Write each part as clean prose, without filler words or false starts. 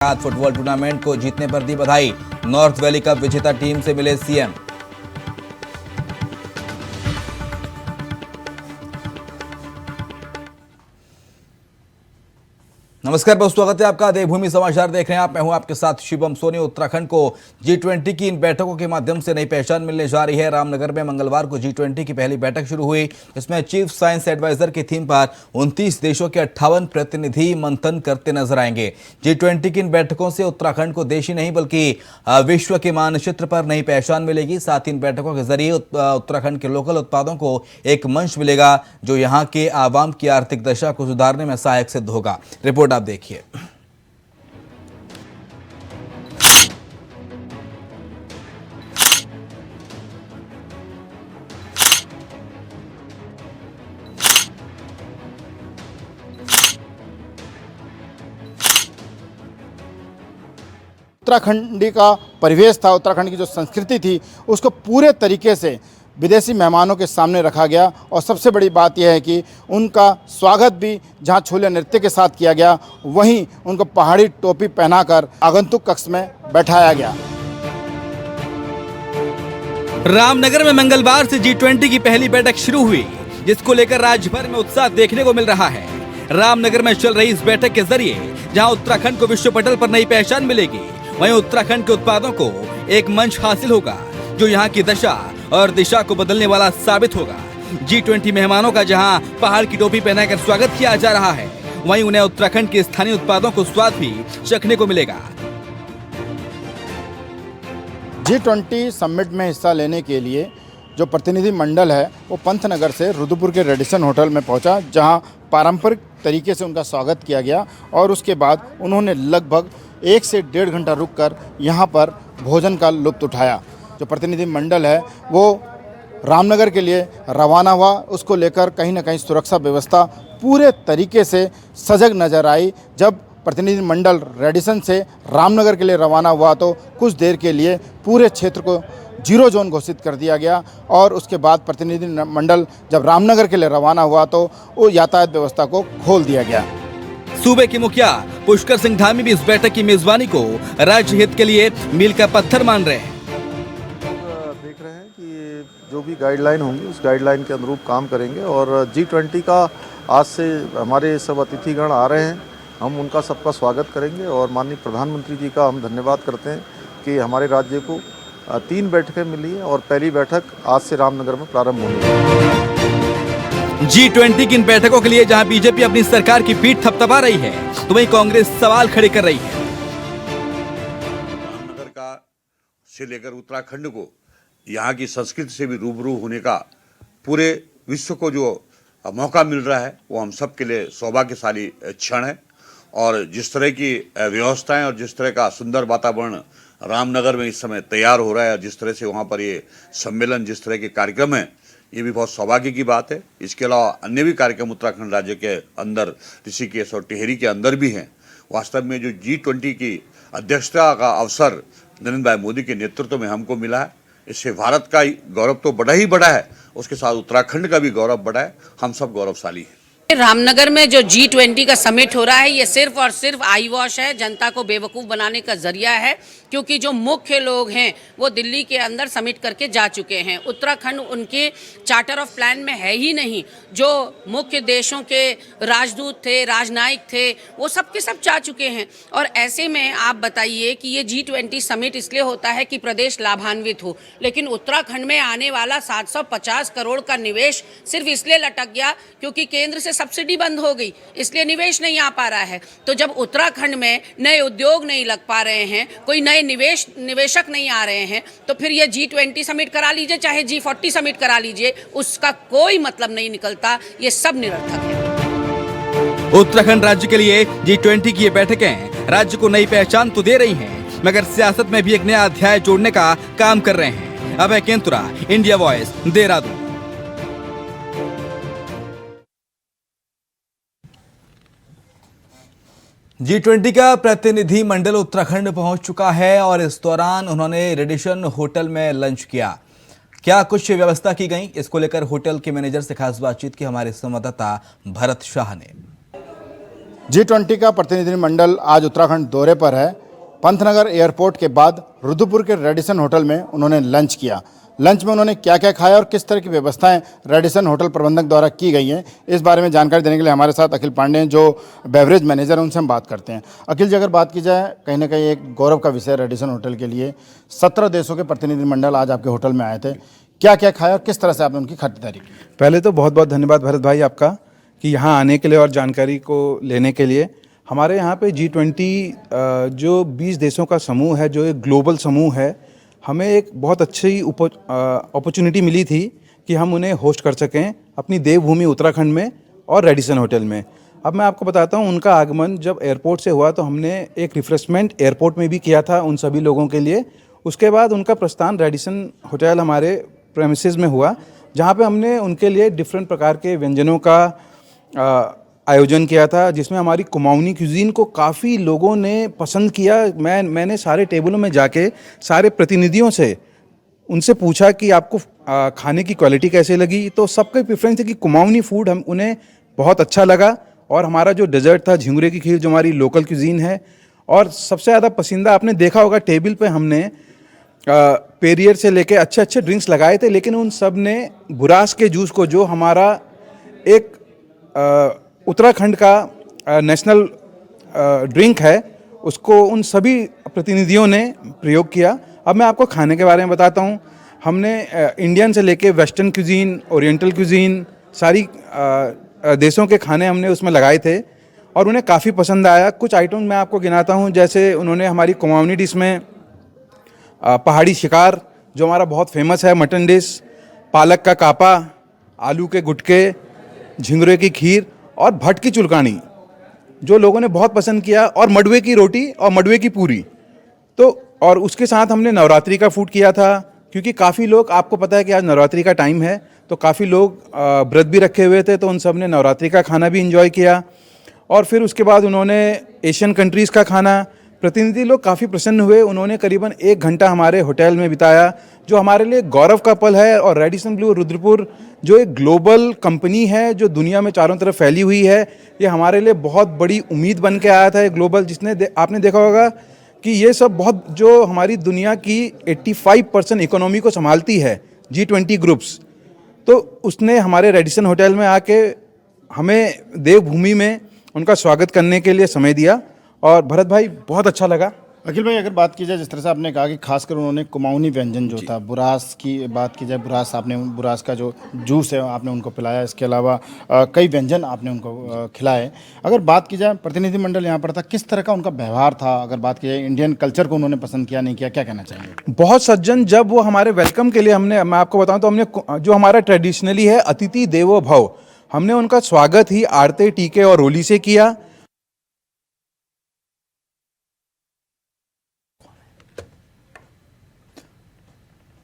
Football tournament को जीतने पर दी बधाई। नॉर्थ वैली कप विजेता टीम से मिले सीएम। नमस्कार, बहुत स्वागत है आपका। देवभूमि समाचार देख रहे हैं आप। मैं हूं आपके साथ शिवम सोनी। उत्तराखंड को G20 की इन बैठकों के माध्यम से नई पहचान मिलने जा रही है। रामनगर में मंगलवार को G20 की पहली बैठक शुरू हुई। इसमें चीफ साइंस एडवाइजर की थीम पर 29 देशों के 58 प्रतिनिधि मंथन करते नजर आएंगे। G20 की इन बैठकों से उत्तराखंड को देश ही नहीं बल्कि विश्व के मानचित्र पर नई पहचान मिलेगी। साथ ही इन बैठकों के जरिए उत्तराखंड के लोकल उत्पादों को एक मंच मिलेगा जो यहाँ के आवाम की आर्थिक दशा को सुधारने में सहायक सिद्ध होगा। रिपोर्ट आप देखिए। उत्तराखंडी का परिवेश था, उत्तराखंड की जो संस्कृति थी, उसको पूरे तरीके से विदेशी मेहमानों के सामने रखा गया। और सबसे बड़ी बात यह है कि उनका स्वागत भी जहां छोले नृत्य के साथ किया गया, वहीं उनको पहाड़ी टोपी पहनाकर आगंतुक कक्ष में बैठाया गया। रामनगर में मंगलवार से G20 की पहली बैठक शुरू हुई, जिसको लेकर राज्य भर में उत्साह देखने को मिल रहा है। रामनगर में चल रही इस बैठक के जरिए जहां उत्तराखंड को विश्व पटल पर नई पहचान मिलेगी, वहीं उत्तराखंड के उत्पादों को एक मंच हासिल होगा जो यहाँ की दशा और दिशा को बदलने वाला साबित होगा। G20 मेहमानों का जहां पहाड़ की टोपी पहनाकर स्वागत किया जा रहा है, वहीं उन्हें उत्तराखंड के स्थानीय उत्पादों को स्वाद भी चखने को मिलेगा। G20 समिट में हिस्सा लेने के लिए जो प्रतिनिधि मंडल है वो पंतनगर से रुद्रपुर के रेडिसन होटल में पहुंचा, जहां पारंपरिक तरीके से उनका स्वागत किया गया। और उसके बाद उन्होंने लगभग 1 से 1.5 घंटा रुककर यहां पर भोजन का लुत्फ उठाया। जो प्रतिनिधि मंडल है वो रामनगर के लिए रवाना हुआ। उसको लेकर कहीं ना कहीं सुरक्षा व्यवस्था पूरे तरीके से सजग नजर आई। जब प्रतिनिधि मंडल रेडिसन से रामनगर के लिए रवाना हुआ तो कुछ देर के लिए पूरे क्षेत्र को जीरो जोन घोषित कर दिया गया। और उसके बाद प्रतिनिधि मंडल जब रामनगर के लिए रवाना हुआ तो वो यातायात व्यवस्था को खोल दिया गया। सूबे के मुखिया पुष्कर सिंह धामी भी इस बैठक की मेजबानी को राज्य हित के लिए मील का पत्थर मान रहे हैं। देख रहे हैं कि जो भी गाइडलाइन होंगी उस गाइडलाइन के अनुरूप काम करेंगे। और G20 का आज से हमारे सब अतिथिगण आ रहे हैं, हम उनका सबका स्वागत करेंगे। और माननीय प्रधानमंत्री जी का हम धन्यवाद करते हैं कि हमारे राज्य को 3 बैठकें मिली हैं और पहली बैठक आज से रामनगर में प्रारंभ होगी। G20 की इन बैठकों के लिए जहां बीजेपी अपनी सरकार की पीठ थपथपा रही है, तो वहीं कांग्रेस सवाल खड़े कर रही है। रामनगर का से लेकर उत्तराखंड को यहाँ की संस्कृति से भी रूबरू होने का पूरे विश्व को जो मौका मिल रहा है, वो हम सब के लिए सौभाग्यशाली क्षण है। और जिस तरह की व्यवस्थाएं और जिस तरह का सुंदर वातावरण रामनगर में इस समय तैयार हो रहा है, और जिस तरह से वहाँ पर ये सम्मेलन, जिस तरह के कार्यक्रम हैं, ये भी बहुत सौभाग्य की बात है। इसके अलावा अन्य भी कार्यक्रम उत्तराखंड राज्य के अंदर, ऋषिकेश और टिहरी के अंदर भी हैं। वास्तव में जो G20 की अध्यक्षता का अवसर नरेंद्र भाई मोदी के नेतृत्व में हमको मिला है, इससे भारत का गौरव तो बड़ा ही बड़ा है, उसके साथ उत्तराखंड का भी गौरव बड़ा है। हम सब गौरवशाली हैं। रामनगर में जो G20 का समिट हो रहा है, ये सिर्फ और सिर्फ आई वॉश है, जनता को बेवकूफ़ बनाने का जरिया है। क्योंकि जो मुख्य लोग हैं वो दिल्ली के अंदर समिट करके जा चुके हैं। उत्तराखंड उनके चार्टर ऑफ प्लान में है ही नहीं। जो मुख्य देशों के राजदूत थे, राजनयिक थे, वो सब के सब जा चुके हैं। और ऐसे में आप बताइए कि ये G20 समिट इसलिए होता है कि प्रदेश लाभान्वित हो, लेकिन उत्तराखंड में आने वाला 750 करोड़ का निवेश सिर्फ इसलिए लटक गया क्योंकि केंद्र से सब्सिडी बंद हो गई, इसलिए निवेश नहीं आ पा रहा है। तो जब उत्तराखंड में नए उद्योग नहीं लग पा रहे हैं, कोई नए निवेशक नहीं आ रहे हैं, तो फिर ये G20 समिट करा लीजिए, चाहे G40 समिट करा लीजिए, उसका कोई मतलब नहीं निकलता। ये सब निरर्थक है। उत्तराखंड राज्य के लिए G20 की ये बैठकें राज्य को नई पहचान तो दे रही हैं, मगर सियासत में भी एक नया अध्याय जोड़ने का काम कर रहे हैं। अभय केंतुरा, इंडिया वॉइस, देहरादून। G20 का प्रतिनिधि मंडल उत्तराखंड पहुंच चुका है और इस दौरान उन्होंने रेडिसन होटल में लंच किया। क्या कुछ व्यवस्था की गई, इसको लेकर होटल के मैनेजर से खास बातचीत की हमारे संवाददाता भरत शाह ने। G20 का प्रतिनिधिमंडल आज उत्तराखंड दौरे पर है। पंतनगर एयरपोर्ट के बाद रुद्रपुर के रेडिसन होटल में उन्होंने लंच किया। लंच में उन्होंने क्या क्या खाया और किस तरह की व्यवस्थाएं रेडिसन होटल प्रबंधक द्वारा की गई हैं, इस बारे में जानकारी देने के लिए हमारे साथ अखिल पांडे हैं, जो बेवरेज मैनेजर हैं। उनसे हम बात करते हैं। अखिल जी, अगर बात की जाए, कहीं ना कहीं एक गौरव का विषय रेडिसन होटल के लिए 17 देशों के प्रतिनिधिमंडल आज आपके होटल में आए थे। क्या क्या खाया और किस तरह से आपने उनकी खातिरदारी की? पहले तो बहुत बहुत धन्यवाद भरत भाई आपका कि यहाँ आने के लिए और जानकारी को लेने के लिए। हमारे यहाँ पे G20 जो 20 देशों का समूह है, जो एक ग्लोबल समूह है, हमें एक बहुत अच्छी अपॉर्चुनिटी मिली थी कि हम उन्हें होस्ट कर सकें अपनी देवभूमि उत्तराखंड में और रेडिसन होटल में। अब मैं आपको बताता हूँ, उनका आगमन जब एयरपोर्ट से हुआ तो हमने एक रिफ्रेशमेंट एयरपोर्ट में भी किया था उन सभी लोगों के लिए। उसके बाद उनका प्रस्थान रेडिसन होटल हमारे प्रेमिसेस में हुआ, जहाँ पे हमने उनके लिए डिफरेंट प्रकार के व्यंजनों का आयोजन किया था, जिसमें हमारी कुमाऊनी क्यूजीन को काफ़ी लोगों ने पसंद किया। मैंने सारे टेबलों में जाके सारे प्रतिनिधियों से उनसे पूछा कि आपको खाने की क्वालिटी कैसे लगी, तो सबका प्रेफरेंस है कि कुमाऊनी फूड हम उन्हें बहुत अच्छा लगा। और हमारा जो डेजर्ट था झिंगुरे की खीर, जो हमारी लोकल क्यूजीन है, और सबसे ज़्यादा पसंदीदा आपने देखा होगा टेबल पे हमने पेरियर से लेके अच्छे अच्छे ड्रिंक्स लगाए थे, लेकिन उन सब ने बुरास के जूस को, जो हमारा एक उत्तराखंड का नेशनल ड्रिंक है, उसको उन सभी प्रतिनिधियों ने प्रयोग किया। अब मैं आपको खाने के बारे में बताता हूँ। हमने इंडियन से लेके वेस्टर्न क्यूजीन, ओरिएंटल क्यूजीन, सारी देशों के खाने हमने उसमें लगाए थे और उन्हें काफ़ी पसंद आया। कुछ आइटम मैं आपको गिनाता हूँ, जैसे उन्होंने हमारी कुमाऊनी डिश में पहाड़ी शिकार, जो हमारा बहुत फेमस है मटन डिश, पालक का कापा, आलू के गुटके, झिंगुरे की खीर और भट की चुलकानी, जो लोगों ने बहुत पसंद किया, और मडवे की रोटी और मडवे की पूरी। तो और उसके साथ हमने नवरात्रि का फूड किया था, क्योंकि काफ़ी लोग, आपको पता है कि आज नवरात्रि का टाइम है, तो काफ़ी लोग व्रत भी रखे हुए थे, तो उन सब ने नवरात्रि का खाना भी एंजॉय किया। और फिर उसके बाद उन्होंने एशियन कंट्रीज़ का खाना, प्रतिनिधि लोग काफ़ी प्रसन्न हुए। उन्होंने करीबन 1 घंटा हमारे होटल में बिताया, जो हमारे लिए गौरव का पल है। और रेडिसन ब्लू रुद्रपुर जो एक ग्लोबल कंपनी है, जो दुनिया में चारों तरफ फैली हुई है, ये हमारे लिए बहुत बड़ी उम्मीद बन के आया था। एक ग्लोबल, जिसने आपने देखा होगा कि ये सब बहुत, जो हमारी दुनिया की 85% इकोनॉमी को संभालती है, G20 ग्रुप्स, तो उसने हमारे रेडिसन होटल में आके हमें देवभूमि में उनका स्वागत करने के लिए समय दिया। और भरत भाई, बहुत अच्छा लगा। अखिल भाई, अगर बात की जाए, जिस तरह से आपने कहा कि खासकर उन्होंने कुमाऊनी व्यंजन जो था, बुरास की बात की जाए, बुरास का जो जूस है आपने उनको पिलाया, इसके अलावा कई व्यंजन आपने उनको खिलाए। अगर बात की जाए, प्रतिनिधिमंडल यहाँ पर था, किस तरह का उनका व्यवहार था? अगर बात की जाए, इंडियन कल्चर को उन्होंने पसंद किया, नहीं किया, क्या कहना चाहेंगे? बहुत सज्जन। जब वो हमारे वेलकम के लिए मैं आपको बताऊं तो हमने, जो हमारा ट्रेडिशनली है अतिथि देवो भव, हमने उनका स्वागत ही आरते, टीके और रोली से किया।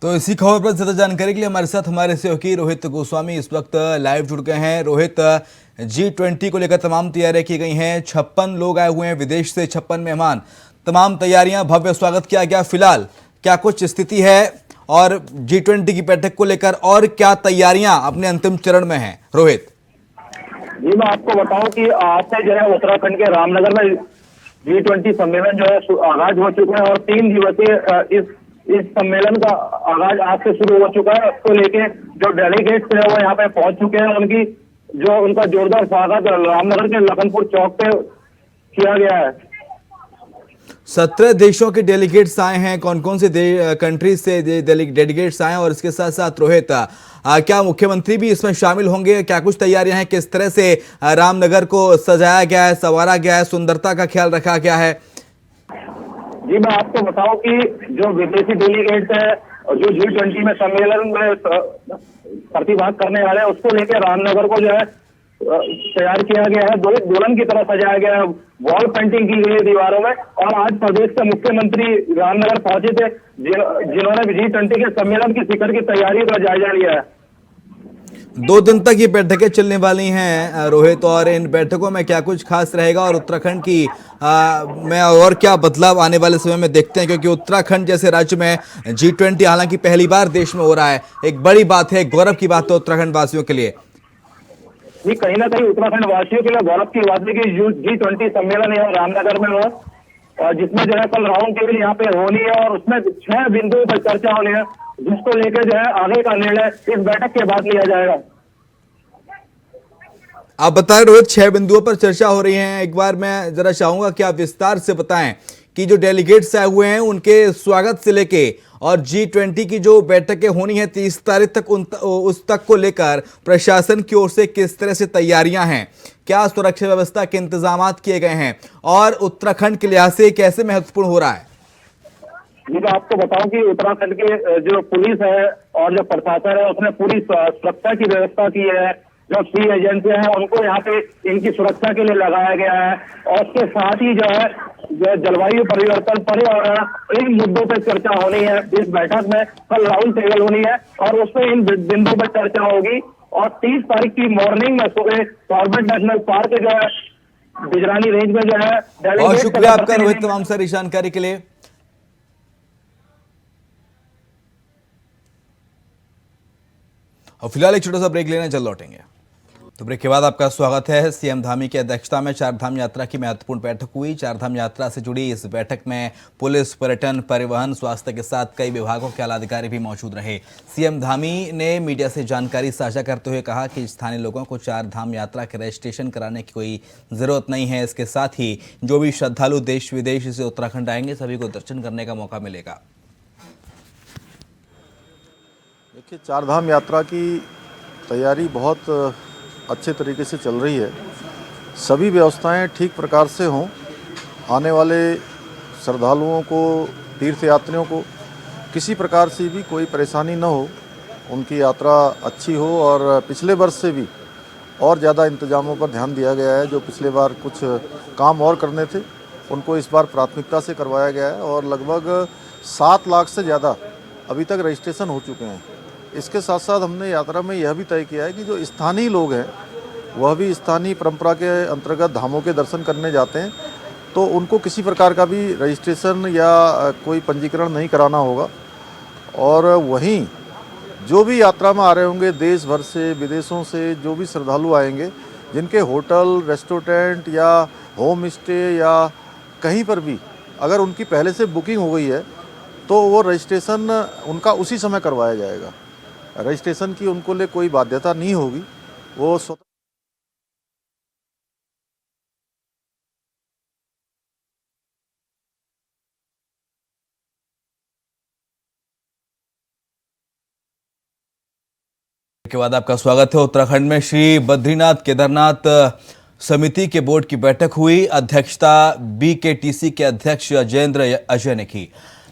तो इसी खबर पर ज्यादा जानकारी के लिए हमारे साथ हमारे सहयोगी रोहित गोस्वामी इस वक्त लाइव जुड़ गए हैं। रोहित, G20 को लेकर तमाम तैयारियां की गई हैं, 56 लोग आए हुए हैं विदेश से, 56 मेहमान, तमाम तैयारियां, भव्य स्वागत किया गया। फिलहाल क्या कुछ स्थिति है और G20 की बैठक को लेकर और क्या तैयारियां अपने अंतिम चरण में हैं? रोहित जी, मैं आपको बताऊं कि आज से जो है उत्तराखंड के रामनगर में G20 सम्मेलन जो है आगाज हो चुका है और 3 दिवसीय इस सम्मेलन का आगाज आज से शुरू हो चुका है। उसको लेके जो डेलीगेट्स हैं वो यहाँ पे पहुंच चुके हैं। उनका जोरदार स्वागत रामनगर के लखनपुर चौक पे किया गया है। 17 देशों के डेलीगेट्स आए हैं। कौन कौन से कंट्रीज से डेलीगेट्स आए हैं? और इसके साथ साथ रोहित, क्या मुख्यमंत्री भी इसमें शामिल होंगे? क्या कुछ तैयारियां हैं? किस तरह से रामनगर को सजाया गया है, संवारा गया है, सुंदरता का ख्याल रखा गया है? जी, मैं आपको बताऊं कि जो विदेशी डेलीगेट्स है और जो G20 में सम्मेलन में प्रतिभाग करने वाले हैं, उसको लेकर रामनगर को जो है तैयार किया गया है। दुल्हन की तरह सजाया गया है, वॉल पेंटिंग की गई है दीवारों में। और आज प्रदेश के मुख्यमंत्री रामनगर पहुंचे थे, जिन्होंने G20 के सम्मेलन की शिखर की तैयारी का जायजा लिया है। 2 दिन तक ये बैठकें चलने वाली हैं रोहित, और इन बैठकों में क्या कुछ खास रहेगा और उत्तराखंड की में और क्या बदलाव आने वाले समय में देखते हैं? क्योंकि उत्तराखंड जैसे राज्य में G20 हालांकि पहली बार देश में हो रहा है, एक बड़ी बात है, गौरव की बात है उत्तराखंड वासियों के लिए। ये कहीं ना कहीं उत्तराखंड वासियों के लिए गौरव की बात है कि G20 सम्मेलन यहाँ रामनगर में हुआ, और जिसमें जो है कल राउंड टेबल यहाँ पे होनी है और उसमें 6 बिंदुओं पर चर्चा होनी है, जिसको लेकर जो है आगे का निर्णय इस बैठक के बाद लिया जाएगा। आप बताएं रोहित, 6 बिंदुओं पर चर्चा हो रही है। एक बार मैं जरा चाहूंगा कि आप विस्तार से बताएं कि जो डेलीगेट्स आए हुए हैं उनके स्वागत से लेके और G20 की जो बैठकें होनी है 30 तारीख तक उस तक को लेकर प्रशासन की ओर से किस तरह से तैयारियां हैं, क्या सुरक्षा व्यवस्था के इंतजाम किए गए हैं और उत्तराखंड के लिहाज से कैसे महत्वपूर्ण हो रहा है? जी मैं आपको बताऊं कि उत्तराखंड के जो पुलिस है और जो प्रशासन है उसने पूरी सुरक्षा की व्यवस्था की है। जो सी एजेंसियां हैं उनको यहाँ पे इनकी सुरक्षा के लिए लगाया गया है, और उसके साथ ही जो है जलवायु परिवर्तन, पर्यावरण, इन मुद्दों पर चर्चा होनी है। इस बैठक में कल राउंड टेबल होनी है और उसमें इन बिंदुओं पर चर्चा होगी। और 30 तारीख की मॉर्निंग में सुबह कॉर्बेट नेशनल पार्क जो है बिजरानी रेंज में जो है बहुत शुक्रिया आपका रोहित तमाम सारी जानकारी के लिए। और फिलहाल एक छोटा सा ब्रेक लेने चल लौटेंगे। तो ब्रेक के बाद आपका स्वागत है। सीएम धामी की अध्यक्षता में चारधाम यात्रा की महत्वपूर्ण बैठक हुई। चारधाम यात्रा से जुड़ी इस बैठक में पुलिस, पर्यटन, परिवहन, स्वास्थ्य के साथ कई विभागों के आला अधिकारी भी मौजूद रहे। सीएम धामी ने मीडिया से जानकारी साझा करते हुए कहा कि स्थानीय लोगों को चारधाम यात्रा के रजिस्ट्रेशन कराने की कोई जरूरत नहीं है। इसके साथ ही जो भी श्रद्धालु देश विदेश से उत्तराखंड आएंगे सभी को दर्शन करने का मौका मिलेगा। देखिए, चारधाम यात्रा की तैयारी बहुत अच्छे तरीके से चल रही है। सभी व्यवस्थाएं ठीक प्रकार से हों, आने वाले श्रद्धालुओं को, तीर्थयात्रियों को किसी प्रकार से भी कोई परेशानी न हो, उनकी यात्रा अच्छी हो। और पिछले वर्ष से भी और ज़्यादा इंतजामों पर ध्यान दिया गया है। जो पिछले बार कुछ काम और करने थे उनको इस बार प्राथमिकता से करवाया गया है, और लगभग 7 लाख से ज़्यादा अभी तक रजिस्ट्रेशन हो चुके हैं। इसके साथ साथ हमने यात्रा में यह भी तय किया है कि जो स्थानीय लोग हैं वह भी स्थानीय परंपरा के अंतर्गत धामों के दर्शन करने जाते हैं, तो उनको किसी प्रकार का भी रजिस्ट्रेशन या कोई पंजीकरण नहीं कराना होगा। और वहीं जो भी यात्रा में आ रहे होंगे देश भर से, विदेशों से जो भी श्रद्धालु आएंगे, जिनके होटल, रेस्टोरेंट या होम स्टे या कहीं पर भी अगर उनकी पहले से बुकिंग हो गई है तो वो रजिस्ट्रेशन उनका उसी समय करवाया जाएगा। रजिस्ट्रेशन की उनको लिए कोई बाध्यता नहीं होगी। वो के बाद आपका स्वागत है। उत्तराखंड में श्री बद्रीनाथ केदारनाथ समिति के बोर्ड की बैठक हुई। अध्यक्षता बीकेटीसी के अध्यक्ष अजयेंद्र अजय ने की।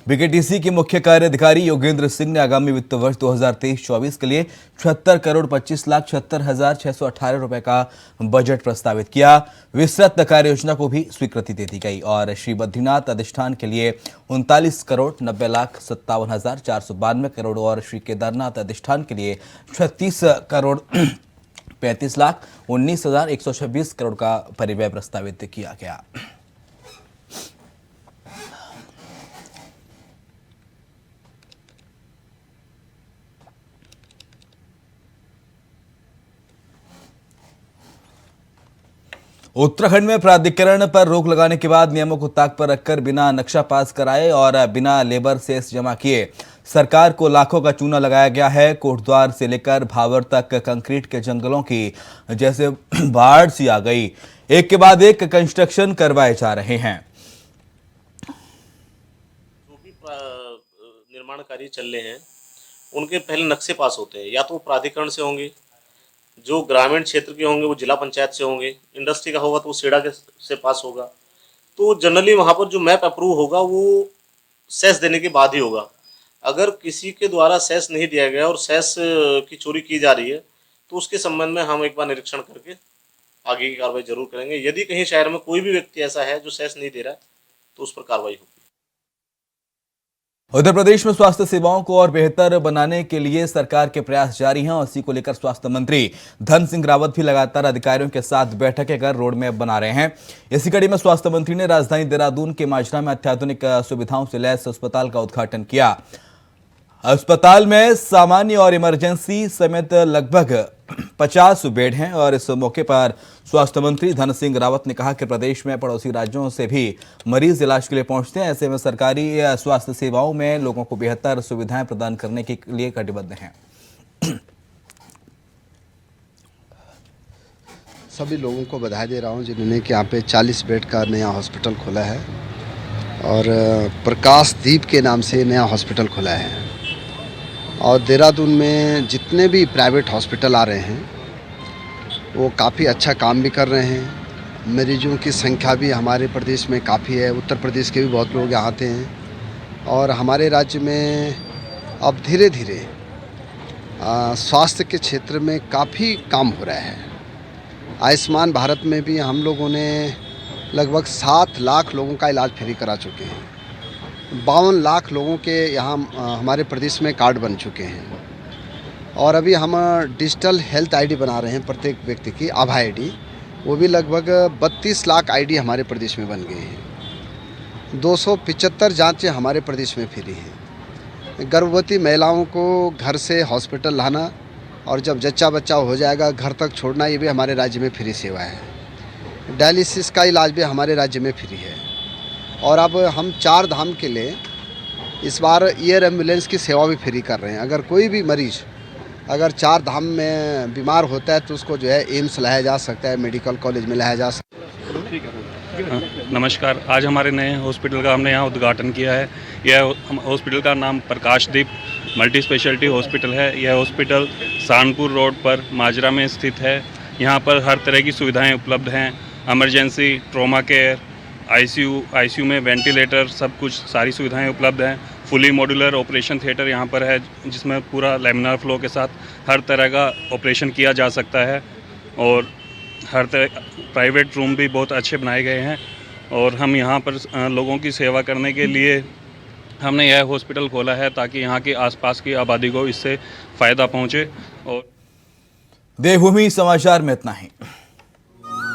बीकेटीसी के मुख्य कार्याधिकारी योगेंद्र सिंह ने आगामी वित्त वर्ष 2023-24 के लिए 76,25,76,618 रुपए का बजट प्रस्तावित किया। विस्तृत कार्य योजना को भी स्वीकृति दे दी गई और श्री बद्रीनाथ अधिष्ठान के लिए 39,90,57,492 करोड़ और श्री केदारनाथ अधिष्ठान के लिए 36,35,19,126 करोड़ का परिव्यय प्रस्तावित किया गया। उत्तराखंड में प्राधिकरण पर रोक लगाने के बाद नियमों को ताक पर रखकर बिना नक्शा पास कराए और बिना लेबर सेस जमा किए सरकार को लाखों का चूना लगाया गया है। कोटद्वार से लेकर भावर तक कंक्रीट के जंगलों की जैसे बाढ़ सी आ गई। एक के बाद एक कंस्ट्रक्शन करवाए जा रहे हैं। जो भी निर्माण कार्य चल रहे हैं उनके पहले नक्शे पास होते हैं, या तो प्राधिकरण से होंगे, जो ग्रामीण क्षेत्र के होंगे वो जिला पंचायत से होंगे, इंडस्ट्री का होगा तो वो सेडा के से पास होगा। तो जनरली वहाँ पर जो मैप अप्रूव होगा वो सेस देने के बाद ही होगा। अगर किसी के द्वारा सेस नहीं दिया गया और सेस की चोरी की जा रही है तो उसके संबंध में हम एक बार निरीक्षण करके आगे की कार्रवाई जरूर करेंगे। यदि कहीं शहर में कोई भी व्यक्ति ऐसा है जो सेस नहीं दे रहा है तो उस पर कार्रवाई होगी। उत्तर प्रदेश में स्वास्थ्य सेवाओं को और बेहतर बनाने के लिए सरकार के प्रयास जारी हैं और इसी को लेकर स्वास्थ्य मंत्री धन सिंह रावत भी लगातार अधिकारियों के साथ बैठकें कर रोड मैप बना रहे हैं। इसी कड़ी में स्वास्थ्य मंत्री ने राजधानी देहरादून के माजरा में अत्याधुनिक सुविधाओं से लैस अस्पताल का उद्घाटन किया। अस्पताल में सामान्य और इमरजेंसी समेत लगभग 50 बेड हैं और इस मौके पर स्वास्थ्य मंत्री धन सिंह रावत ने कहा कि प्रदेश में पड़ोसी राज्यों से भी मरीज इलाज के लिए पहुंचते हैं। ऐसे में सरकारी स्वास्थ्य सेवाओं में लोगों को बेहतर सुविधाएं प्रदान करने के लिए कटिबद्ध हैं। सभी लोगों को बधाई दे रहा हूं जिन्होंने कि यहाँ पे 40 बेड का नया हॉस्पिटल खोला है और प्रकाश दीप के नाम से नया हॉस्पिटल खोला है। और देहरादून में जितने भी प्राइवेट हॉस्पिटल आ रहे हैं वो काफ़ी अच्छा काम भी कर रहे हैं। मरीजों की संख्या भी हमारे प्रदेश में काफ़ी है। उत्तर प्रदेश के भी बहुत लोग यहाँ आते हैं और हमारे राज्य में अब धीरे धीरे स्वास्थ्य के क्षेत्र में काफ़ी काम हो रहा है। आयुष्मान भारत में भी हम लोगों ने लगभग 7 लाख लोगों का इलाज फ्री करा चुके हैं। 52 लाख लोगों के यहाँ हमारे प्रदेश में कार्ड बन चुके हैं और अभी हम डिजिटल हेल्थ आईडी बना रहे हैं प्रत्येक व्यक्ति की, आभा आईडी। वो भी लगभग 32 लाख आईडी हमारे प्रदेश में बन गए हैं। 275 जांचें हमारे प्रदेश में फ्री हैं। गर्भवती महिलाओं को घर से हॉस्पिटल लाना और जब जच्चा बच्चा हो जाएगा घर तक छोड़ना, ये भी हमारे राज्य में फ्री सेवा है। डायलिसिस का इलाज भी हमारे राज्य में फ्री है। और अब हम 4 धाम के लिए इस बार एयर एम्बुलेंस की सेवा भी फ्री कर रहे हैं। अगर कोई भी मरीज़ अगर 4 धाम में बीमार होता है तो उसको जो है एम्स लाया जा सकता है, मेडिकल कॉलेज में लाया जा सकता है। नमस्कार, आज हमारे नए हॉस्पिटल का हमने यहाँ उद्घाटन किया है। यह हॉस्पिटल का नाम प्रकाशदीप मल्टी स्पेशलिटी हॉस्पिटल है। यह हॉस्पिटल सहारनपुर रोड पर माजरा में स्थित है। यहाँ पर हर तरह की सुविधाएं उपलब्ध हैं। इमरजेंसी, ट्रॉमा केयर, आईसीयू में वेंटिलेटर, सब कुछ सारी सुविधाएं उपलब्ध हैं। फुली मॉड्यूलर ऑपरेशन थिएटर यहाँ पर है जिसमें पूरा लैमिनार फ्लो के साथ हर तरह का ऑपरेशन किया जा सकता है। और हर तरह प्राइवेट रूम भी बहुत अच्छे बनाए गए हैं। और हम यहाँ पर लोगों की सेवा करने के लिए हमने यह हॉस्पिटल खोला है ताकि यहाँ की आसपास की आबादी को इससे फ़ायदा पहुँचे। और देवभूमि समाचार में इतना ही।